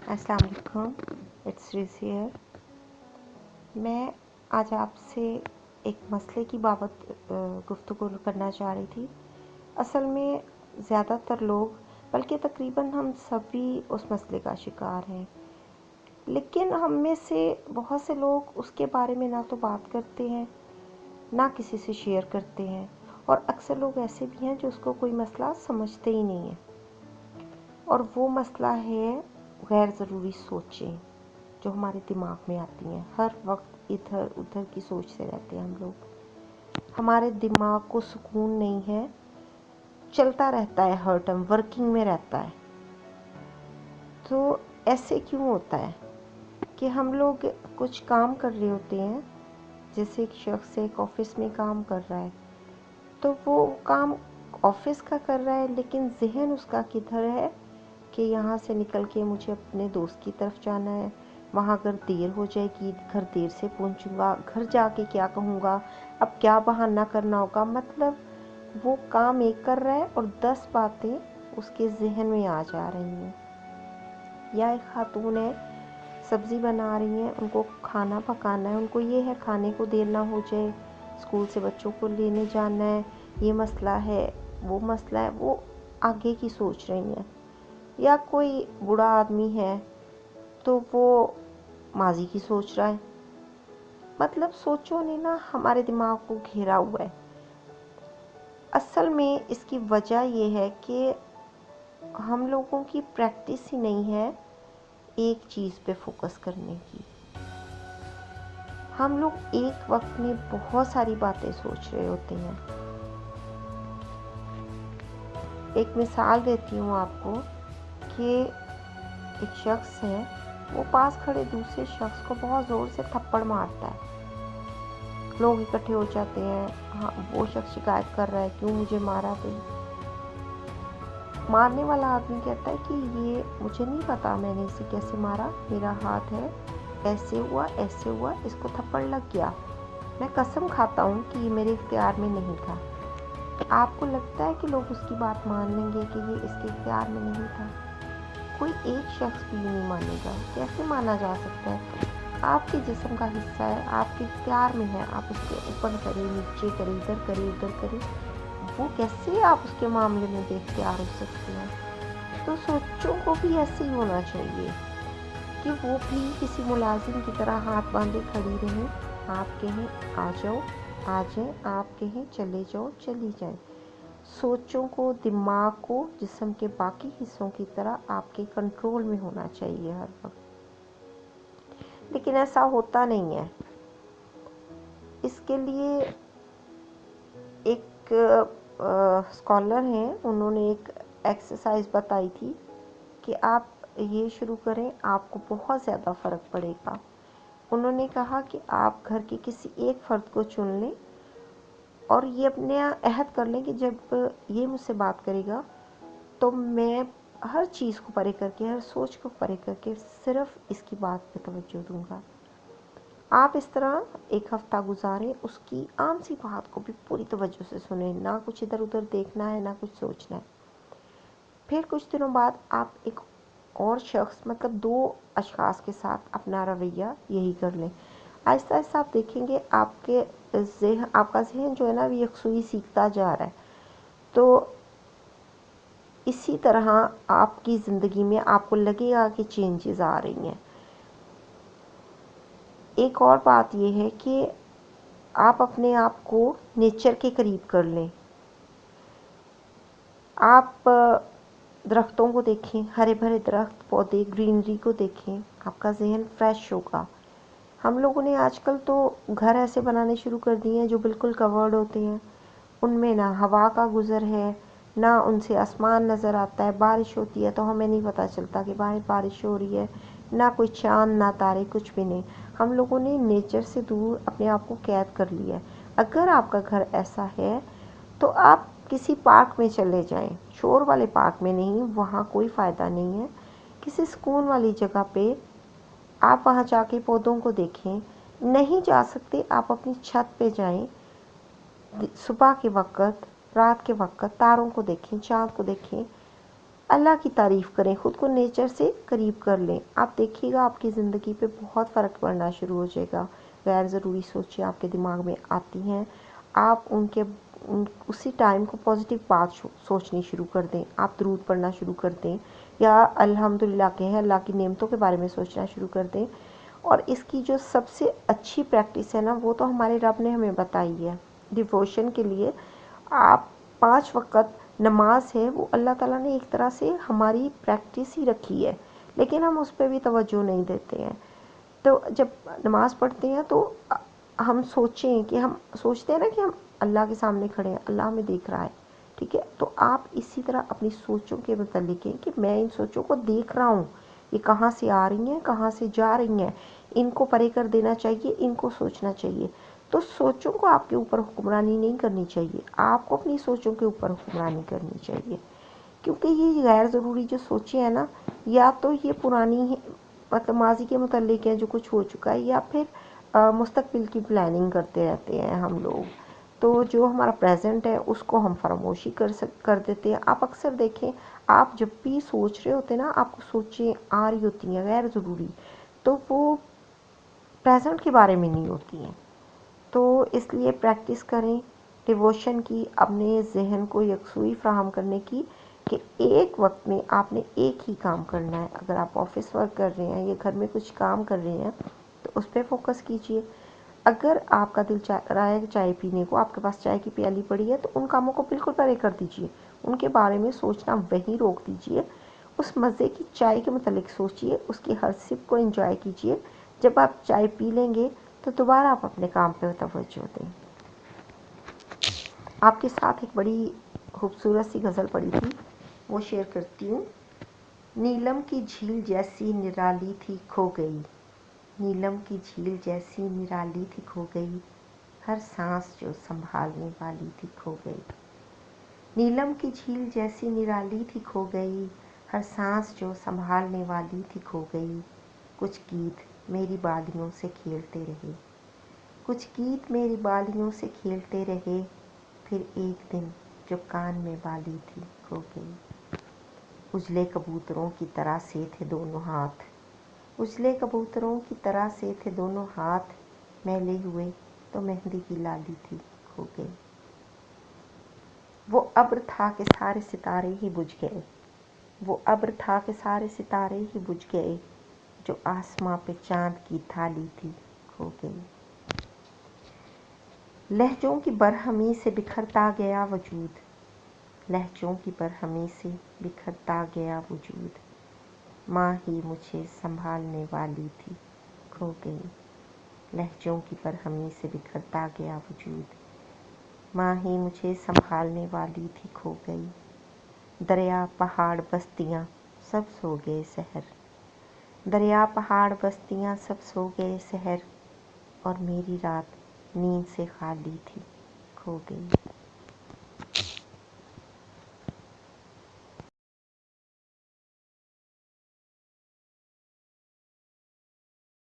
अस्सलाम वालेकुम, it's Ritz here. मैं आज आपसे एक मसले की बाबत गुफ्तगू करना चाह रही थी। असल में ज़्यादातर लोग, बल्कि तकरीबन हम सभी उस मसले का शिकार हैं, लेकिन हम में से बहुत से लोग उसके बारे में ना तो बात करते हैं, ना किसी से शेयर करते हैं, और अक्सर लोग ऐसे भी हैं जो उसको कोई मसला समझते ही नहीं है। और वो मसला है गैर ज़रूरी सोचें जो हमारे दिमाग में आती हैं। हर वक्त इधर उधर की सोच से रहते हैं हम लोग। हमारे दिमाग को सुकून नहीं है, चलता रहता है, हर टाइम वर्किंग में रहता है। तो ऐसे क्यों होता है कि हम लोग कुछ काम कर रहे होते हैं, जैसे एक शख्स एक ऑफिस में काम कर रहा है, तो वो काम ऑफिस का कर रहा है, लेकिन जहन उसका किधर है कि यहाँ से निकल के मुझे अपने दोस्त की तरफ जाना है, वहाँ अगर देर हो जाएगी, घर देर से पहुँचूँगा, घर जाके क्या कहूँगा, अब क्या बहाना करना होगा। मतलब वो काम एक कर रहा है और 10 बातें उसके जहन में आ जा रही हैं। या एक खातून है, सब्ज़ी बना रही हैं, उनको खाना पकाना है, उनको ये है खाने को देर ना हो जाए, स्कूल से बच्चों को लेने जाना है, ये मसला है, वो आगे की सोच रही हैं। या कोई बूढ़ा आदमी है तो वो माजी की सोच रहा है। मतलब सोचों ने ना हमारे दिमाग को घेरा हुआ है। असल में इसकी वजह ये है कि हम लोगों की प्रैक्टिस ही नहीं है एक चीज़ पे फोकस करने की। हम लोग एक वक्त में बहुत सारी बातें सोच रहे होते हैं। एक मिसाल देती हूँ आपको कि एक शख्स है, वो पास खड़े दूसरे शख्स को बहुत ज़ोर से थप्पड़ मारता है। लोग इकट्ठे हो जाते हैं। हाँ, वो शख्स शिकायत कर रहा है, क्यों मुझे मारा भाई। मारने वाला आदमी कहता है कि ये मुझे नहीं पता मैंने इसे कैसे मारा, मेरा हाथ है, ऐसे हुआ, इसको थप्पड़ लग गया, मैं कसम खाता हूँ कि ये मेरे इख्तियार में नहीं था। आपको लगता है कि लोग उसकी बात मान लेंगे कि ये इसके इख्तियार में नहीं था? कोई एक शख्स भी नहीं मानेगा। कैसे माना जा सकता है? आपके जिस्म का हिस्सा है, आपके इख्तियार में है, आप उसके ऊपर करें, नीचे करें, इधर करें, उधर करें, वो कैसे आप उसके मामले में बेख्तियार हो सकते हैं? तो सोचों को भी ऐसे ही होना चाहिए कि वो भी किसी मुलाजिम की तरह हाथ बांधे खड़ी रहें। आप कहें आ जाओ, आ जाएं, आप कहें चले जाओ, चली जाएं। सोचों को, दिमाग को जिस्म के बाकी हिस्सों की तरह आपके कंट्रोल में होना चाहिए हर वक्त, लेकिन ऐसा होता नहीं है। इसके लिए एक स्कॉलर हैं, उन्होंने एक एक्सरसाइज बताई थी कि आप ये शुरू करें, आपको बहुत ज़्यादा फ़र्क पड़ेगा। उन्होंने कहा कि आप घर के किसी एक फ़र्द को चुन लें और ये अपने अहद कर लें कि जब ये मुझसे बात करेगा तो मैं हर चीज़ को परे करके, हर सोच को परे करके सिर्फ इसकी बात पे तवज्जो दूंगा। आप इस तरह एक हफ्ता गुजारें, उसकी आम सी बात को भी पूरी तवज्जो से सुने, ना कुछ इधर उधर देखना है, ना कुछ सोचना है। फिर कुछ दिनों बाद आप एक और शख्स, मतलब 2 अशखास के साथ अपना रवैया यही कर लें। आहिस्ता आहिस्ता आप देखेंगे आपका जहन जो है ना, यकसुई सीखता जा रहा है। तो इसी तरह आपकी ज़िंदगी में आपको लगेगा कि चेंजेस आ रही हैं। एक और बात यह है कि आप अपने आप को नेचर के करीब कर लें। आप दरख्तों को देखें, हरे भरे दरख्त, पौधे, ग्रीनरी को देखें, आपका जहन फ्रेश होगा। हम लोगों ने आजकल तो घर ऐसे बनाने शुरू कर दिए हैं जो बिल्कुल कवर्ड होते हैं, उनमें ना हवा का गुज़र है, ना उनसे आसमान नज़र आता है। बारिश होती है तो हमें नहीं पता चलता कि बाहर बारिश हो रही है, ना कोई चांद, ना तारे, कुछ भी नहीं। हम लोगों ने नेचर से दूर अपने आप को कैद कर लिया है। अगर आपका घर ऐसा है तो आप किसी पार्क में चले जाएं, शोर वाले पार्क में नहीं, वहाँ कोई फ़ायदा नहीं है। किसी सुकून वाली जगह पे आप वहाँ जाके पौधों को देखें। नहीं जा सकते, आप अपनी छत पे जाएं, सुबह के वक़्त, रात के वक़्त तारों को देखें, चाँद को देखें। अल्लाह की तारीफ़ करें, ख़ुद को नेचर से करीब कर लें। आप देखिएगा आपकी ज़िंदगी पे बहुत फ़र्क पड़ना शुरू हो जाएगा। गैर ज़रूरी सोचें आपके दिमाग में आती हैं, आप उसी टाइम को पॉजिटिव बात सोचनी शुरू कर दें। आप दरूद पढ़ना शुरू कर दें या अल्हम्दुलिल्लाह कहें, अल्लाह की नेमतों के बारे में सोचना शुरू कर दें। और इसकी जो सबसे अच्छी प्रैक्टिस है ना, वो तो हमारे रब ने हमें बताई है। डिवोशन के लिए आप 5 वक़्त नमाज है, वो अल्लाह ताला ने एक तरह से हमारी प्रैक्टिस ही रखी है, लेकिन हम उस पर भी तवज्जो नहीं देते हैं। तो जब नमाज़ पढ़ते हैं तो हम सोचें कि हम सोचते हैं ना कि हम अल्लाह के सामने खड़े हैं, अल्लाह हमें देख रहा है, ठीक है। तो आप इसी तरह अपनी सोचों के मतलब कि मैं इन सोचों को देख रहा हूँ, ये कहाँ से आ रही हैं, कहाँ से जा रही हैं, इनको परे कर देना चाहिए, इनको सोचना चाहिए। तो सोचों को आपके ऊपर हुक्मरानी नहीं करनी चाहिए, आपको अपनी सोचों के ऊपर हुक्मरानी करनी चाहिए। क्योंकि ये गैर ज़रूरी जो सोचें हैं ना, या तो ये पुरानी मतलब माजी के मुतल्लिक है जो कुछ हो चुका है, या फिर मुस्तकबिल की प्लानिंग करते रहते हैं हम लोग। तो जो हमारा प्रेजेंट है उसको हम फरामोशी कर देते हैं। आप अक्सर देखें, आप जब भी सोच रहे होते हैं ना, आपको सोचें आ रही होती हैं गैर ज़रूरी, तो वो प्रेजेंट के बारे में नहीं होती हैं। तो इसलिए प्रैक्टिस करें डिवोशन की, अपने जहन को यकसुई फ्राहम करने की, कि एक वक्त में आपने एक ही काम करना है। अगर आप ऑफिस वर्क कर रहे हैं या घर में कुछ काम कर रहे हैं तो उस पर फोकस कीजिए। अगर आपका दिल चाह रहा है चाय पीने को, आपके पास चाय की प्याली पड़ी है, तो उन कामों को बिल्कुल परे कर दीजिए, उनके बारे में सोचना वहीं रोक दीजिए। उस मज़े की चाय के मतलब सोचिए, उसकी हर सिप को एंजॉय कीजिए। जब आप चाय पी लेंगे तो दोबारा आप अपने काम पे तवज्जो दें। आपके साथ एक बड़ी खूबसूरत सी गज़ल पड़ी थी, वो शेयर करती हूँ। नीलम की झील जैसी निराली थी खो गई, नीलम की झील जैसी निराली थी खो गई, हर सांस जो संभालने वाली थी खो गई। नीलम की झील जैसी निराली थी खो गई, हर सांस जो संभालने वाली थी खो गई। कुछ गीत मेरी बालियों से खेलते रहे, कुछ गीत मेरी बालियों से खेलते रहे, फिर एक दिन जो कान में बाली थी खो गई। उजले कबूतरों की तरह से थे दोनों हाथ, उजले कबूतरों की तरह से थे दोनों हाथ, मैले हुए तो मेहंदी की लाली थी खो गई। वो अब्र था कि सारे सितारे ही बुझ गए, वो अब्र था कि सारे सितारे ही बुझ गए, जो आसमां पे चांद की थाली थी खो गई। लहजों की बरहमी से बिखरता गया वजूद, लहजों की बरहमी से बिखरता गया वजूद, माँ ही मुझे संभालने वाली थी खो गई। लहजों की बरहमी से बिखरता गया वजूद, माँ ही मुझे संभालने वाली थी खो गई। दरिया पहाड़ बस्तियाँ सब सो गए सहर, दरिया पहाड़ बस्तियाँ सब सो गए सहर, और मेरी रात नींद से खाली थी खो गई।